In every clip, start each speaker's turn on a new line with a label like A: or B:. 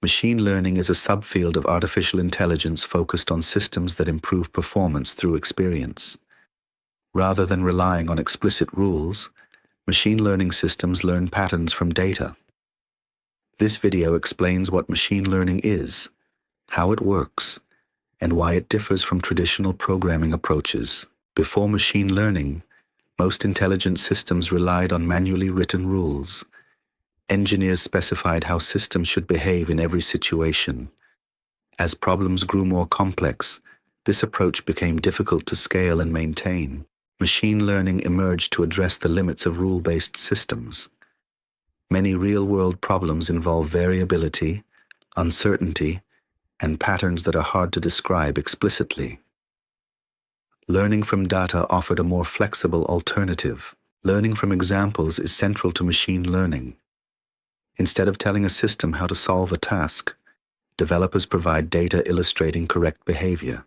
A: Machine learning is a subfield of artificial intelligence focused on systems that improve performance through experience. Rather than relying on explicit rules, machine learning systems learn patterns from data. This video explains what machine learning is, how it works, and why it differs from traditional programming approaches. Before machine learning, most intelligent systems relied on manually written rules. Engineers specified how systems should behave in every situation. As problems grew more complex, this approach became difficult to scale and maintain. Machine learning emerged to address the limits of rule-based systems. Many real-world problems involve variability, uncertainty, and patterns that are hard to describe explicitly. Learning from data offered a more flexible alternative. Learning from examples is central to machine learning. Instead of telling a system how to solve a task, developers provide data illustrating correct behavior.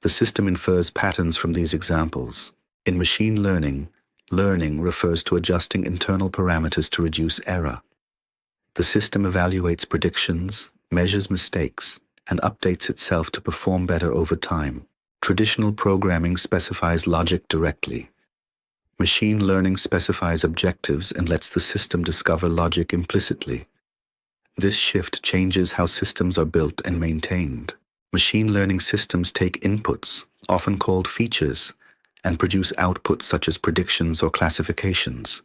A: The system infers patterns from these examples. In machine learning, learning refers to adjusting internal parameters to reduce error. The system evaluates predictions, measures mistakes, and updates itself to perform better over time. Traditional programming specifies logic directly. Machine learning specifies objectives and lets the system discover logic implicitly. This shift changes how systems are built and maintained. Machine learning systems take inputs, often called features, and produce outputs such as predictions or classifications.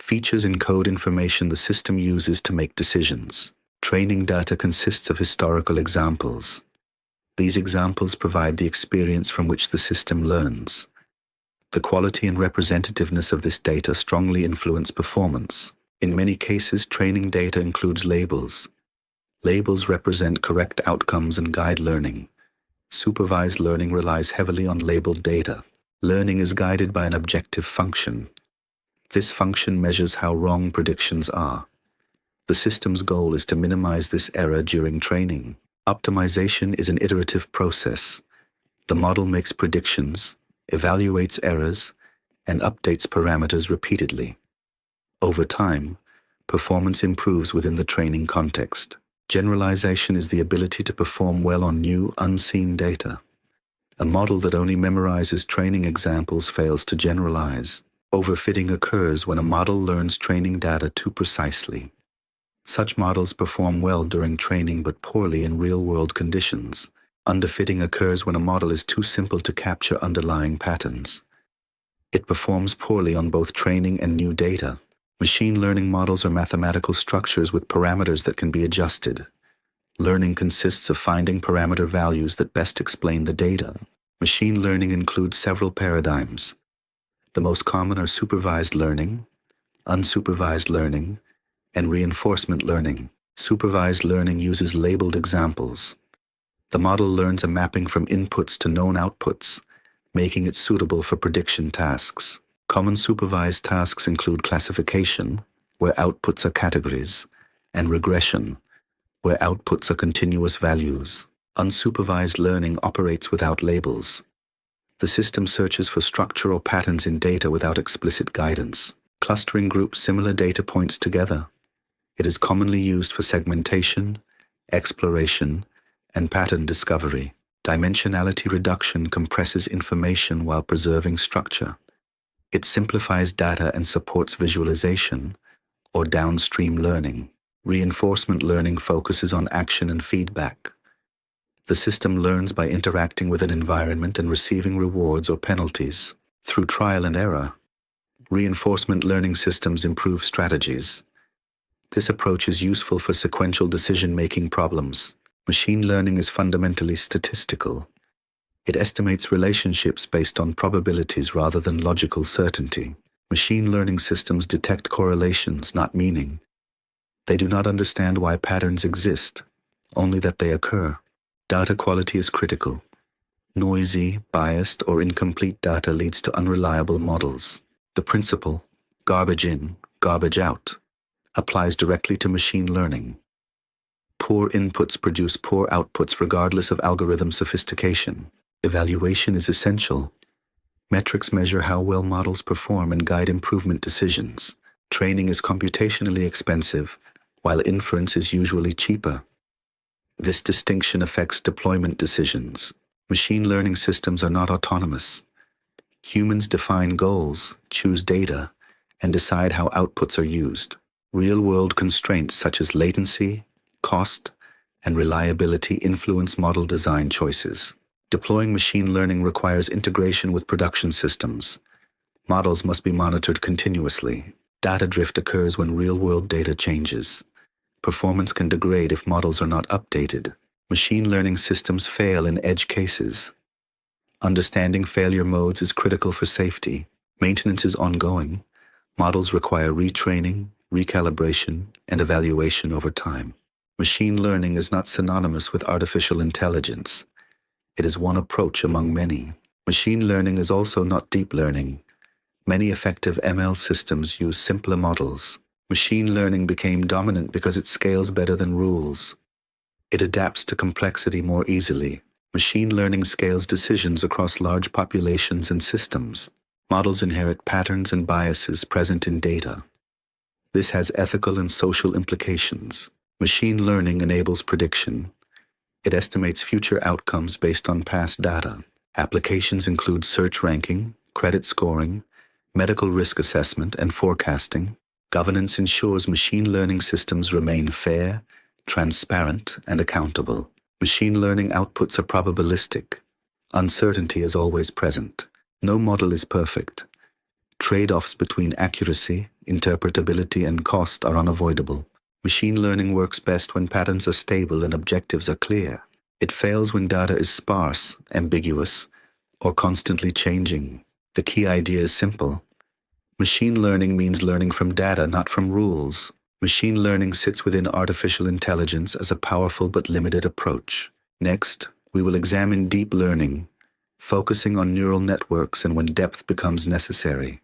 A: Features encode information the system uses to make decisions. Training data consists of historical examples. These examples provide the experience from which the system learns. The quality and representativeness of this data strongly influence performance. In many cases, training data includes labels. Labels represent correct outcomes and guide learning. Supervised learning relies heavily on labeled data. Learning is guided by an objective function. This function measures how wrong predictions are. The system's goal is to minimize this error during training. Optimization is an iterative process. The model makes predictions, evaluates errors, and updates parameters repeatedly. Over time, performance improves within the training context. Generalization is the ability to perform well on new, unseen data. A model that only memorizes training examples fails to generalize. Overfitting occurs when a model learns training data too precisely. Such models perform well during training but poorly in real-world conditions. Underfitting occurs when a model is too simple to capture underlying patterns. It performs poorly on both training and new data. Machine learning models are mathematical structures with parameters that can be adjusted. Learning consists of finding parameter values that best explain the data. Machine learning includes several paradigms. The most common are supervised learning, unsupervised learning, and reinforcement learning. Supervised learning uses labeled examples. The model learns a mapping from inputs to known outputs, making it suitable for prediction tasks. Common supervised tasks include classification, where outputs are categories, and regression, where outputs are continuous values. Unsupervised learning operates without labels. The system searches for structure or patterns in data without explicit guidance. Clustering groups similar data points together. It is commonly used for segmentation, exploration, and pattern discovery. Dimensionality reduction compresses information while preserving structure. It simplifies data and supports visualization, or downstream learning. Reinforcement learning focuses on action and feedback. The system learns by interacting with an environment and receiving rewards or penalties. Through trial and error, reinforcement learning systems improve strategies. This approach is useful for sequential decision-making problems. Machine learning is fundamentally statistical. It estimates relationships based on probabilities rather than logical certainty. Machine learning systems detect correlations, not meaning. They do not understand why patterns exist, only that they occur. Data quality is critical. Noisy, biased, or incomplete data leads to unreliable models. The principle, garbage in, garbage out, applies directly to machine learning. Poor inputs produce poor outputs regardless of algorithm sophistication. Evaluation is essential. Metrics measure how well models perform and guide improvement decisions. Training is computationally expensive, while inference is usually cheaper. This distinction affects deployment decisions. Machine learning systems are not autonomous. Humans define goals, choose data, and decide how outputs are used. Real-world constraints such as latency, cost, and reliability influence model design choices. Deploying machine learning requires integration with production systems. Models must be monitored continuously. Data drift occurs when real-world data changes. Performance can degrade if models are not updated. Machine learning systems fail in edge cases. Understanding failure modes is critical for safety. Maintenance is ongoing. Models require retraining, recalibration, and evaluation over time. Machine learning is not synonymous with artificial intelligence. It is one approach among many. Machine learning is also not deep learning. Many effective ML systems use simpler models. Machine learning became dominant because it scales better than rules. It adapts to complexity more easily. Machine learning scales decisions across large populations and systems. Models inherit patterns and biases present in data. This has ethical and social implications. Machine learning enables prediction. It estimates future outcomes based on past data. Applications include search ranking, credit scoring, medical risk assessment, and forecasting. Governance ensures machine learning systems remain fair, transparent, and accountable. Machine learning outputs are probabilistic. Uncertainty is always present. No model is perfect. Trade-offs between accuracy, interpretability, and cost are unavoidable. Machine learning works best when patterns are stable and objectives are clear. It fails when data is sparse, ambiguous, or constantly changing. The key idea is simple. Machine learning means learning from data, not from rules. Machine learning sits within artificial intelligence as a powerful but limited approach. Next, we will examine deep learning, focusing on neural networks and when depth becomes necessary.